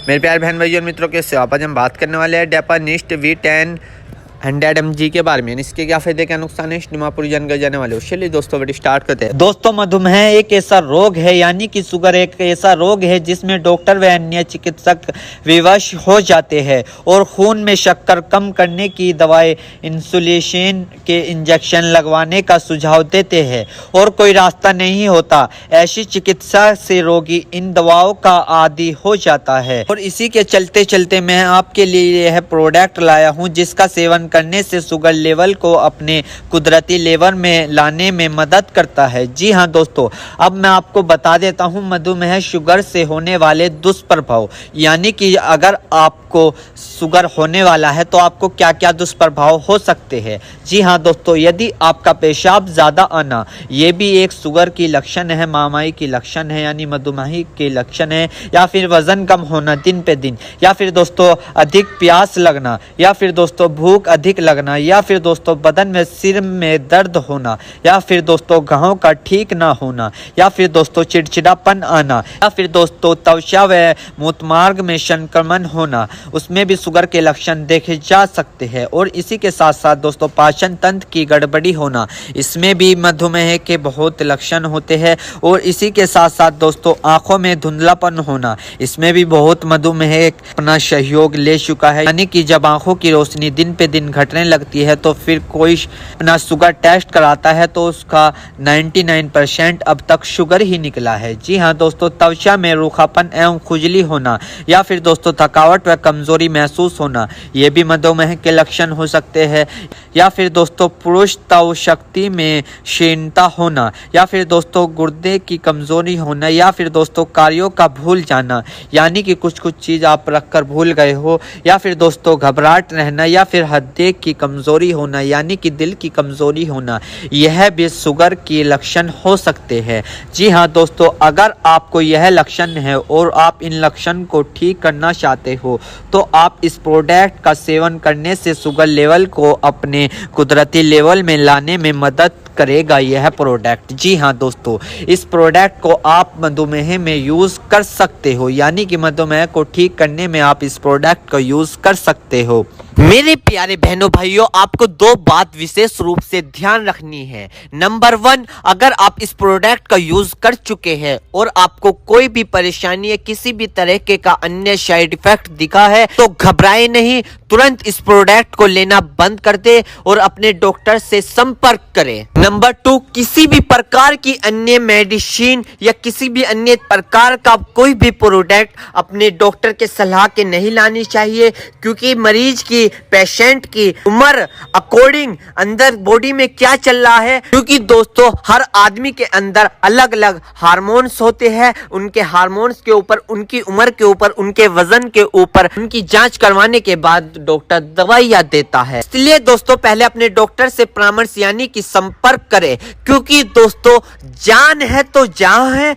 मेरे प्यारे बहन भाइयों और मित्रों के सेवा आज हम बात करने वाले हैं डेपानिस्ट V10 100 mg के बारे में। इसके क्या फायदे क्या नुकसान है इस पूरी जानकारी जाने वाले। उसके लिए दोस्तों वीडियो स्टार्ट करते हैं। दोस्तों, मधुमेह एक ऐसा रोग है यानी कि शुगर एक ऐसा रोग है जिसमें डॉक्टर व अन्य चिकित्सक विवश हो जाते हैं और खून में शक्कर कम करने की दवाएं, इंसुलिन के इंजेक्शन लगवाने का सुझाव देते हैं और कोई रास्ता नहीं होता। ऐसी चिकित्सा से रोगी इन दवाओं का आदी हो जाता है और इसी के चलते चलते मैं आपके लिए यह प्रोडक्ट लाया हूँ जिसका सेवन करने से शुगर लेवल को अपने कुदरती लेवल में लाने में मदद करता है। जी हाँ दोस्तों, अब मैं आपको बता देता हूँ मधुमेह शुगर से होने वाले दुष्प्रभाव, यानी कि अगर आपको शुगर होने वाला है तो आपको क्या क्या दुष्प्रभाव हो सकते हैं। जी हाँ दोस्तों, यदि आपका पेशाब ज़्यादा आना, ये भी एक शुगर की लक्षण है, महामारी की लक्षण है, यानी मधुमेह के लक्षण है। या फिर वजन कम होना दिन पे दिन, या फिर दोस्तों अधिक प्यास लगना, या फिर दोस्तों भूख अधिक लगना, या फिर दोस्तों बदन में सिर में दर्द होना, या फिर दोस्तों घाव का ठीक ना होना, या फिर दोस्तों चिड़चिड़ापन आना, या फिर दोस्तों त्वचा व मूत्रमार्ग में संक्रमण होना, उसमें भी शुगर के लक्षण देखे जा सकते हैं। और इसी के साथ साथ दोस्तों पाचन तंत्र की गड़बड़ी होना, इसमें भी मधुमेह के बहुत लक्षण होते हैं। और इसी के साथ साथ दोस्तों आंखों में धुंधलापन होना, इसमें भी बहुत मधुमेह अपना सहयोग ले चुका है, यानी कि जब आंखों की रोशनी दिन पे दिन घटने लगती है तो फिर कोई अपना शुगर टेस्ट कराता है तो उसका 99% अब तक शुगर ही निकला है। जी हाँ दोस्तों, त्वचा में रूखापन एवं खुजली होना, या फिर दोस्तों थकावट व कमजोरी महसूस होना, ये भी मधुमेह के लक्षण हो सकते हैं। या फिर दोस्तों पुरुष त्वचा शक्ति में क्षीणता होना, या फिर दोस्तों गुर्दे की कमजोरी होना, या फिर दोस्तों कार्यों का भूल जाना, यानी कि कुछ चीज आप रखकर भूल गए हो, या फिर दोस्तों घबराहट रहना, या फिर हृदय की कमजोरी होना, यानी कि दिल की कमजोरी होना, यह भी शुगर के लक्षण हो सकते हैं। जी हाँ दोस्तों, अगर आपको यह लक्षण है और आप इन लक्षण को ठीक करना चाहते हो तो आप इस प्रोडक्ट का सेवन करने से शुगर लेवल को अपने कुदरती लेवल में लाने में मदद करेगा यह प्रोडक्ट। जी हाँ दोस्तों, इस प्रोडक्ट को आप मधुमेह में यूज कर सकते हो, यानी कि मधुमेह को ठीक करने में आप इस प्रोडक्ट को यूज कर सकते हो। मेरे प्यारे बहनों भाइयों, आपको दो बात विशेष रूप से ध्यान रखनी है। नंबर 1, अगर आप इस प्रोडक्ट का यूज कर चुके हैं और आपको कोई भी परेशानी या किसी भी तरह के का अन्य साइड इफेक्ट दिखा है तो घबराए नहीं, तुरंत इस प्रोडक्ट को लेना बंद कर दे और अपने डॉक्टर से संपर्क करें। नंबर 2, किसी भी प्रकार की अन्य मेडिसिन या किसी भी अन्य प्रकार का कोई भी प्रोडक्ट अपने डॉक्टर के सलाह के नहीं लानी चाहिए, क्योंकि मरीज की, पेशेंट की उम्र अकॉर्डिंग अंदर बॉडी में क्या चल रहा है, क्योंकि दोस्तों हर आदमी के अंदर अलग अलग हार्मोन्स होते हैं। उनके हार्मोन्स के ऊपर, उनकी उम्र के ऊपर, उनके वजन के ऊपर, उनकी जांच करवाने के बाद डॉक्टर दवाइयां देता है। इसलिए दोस्तों पहले अपने डॉक्टर से परामर्श यानी कि संपर्क करें, क्योंकि दोस्तों जान है तो जहां है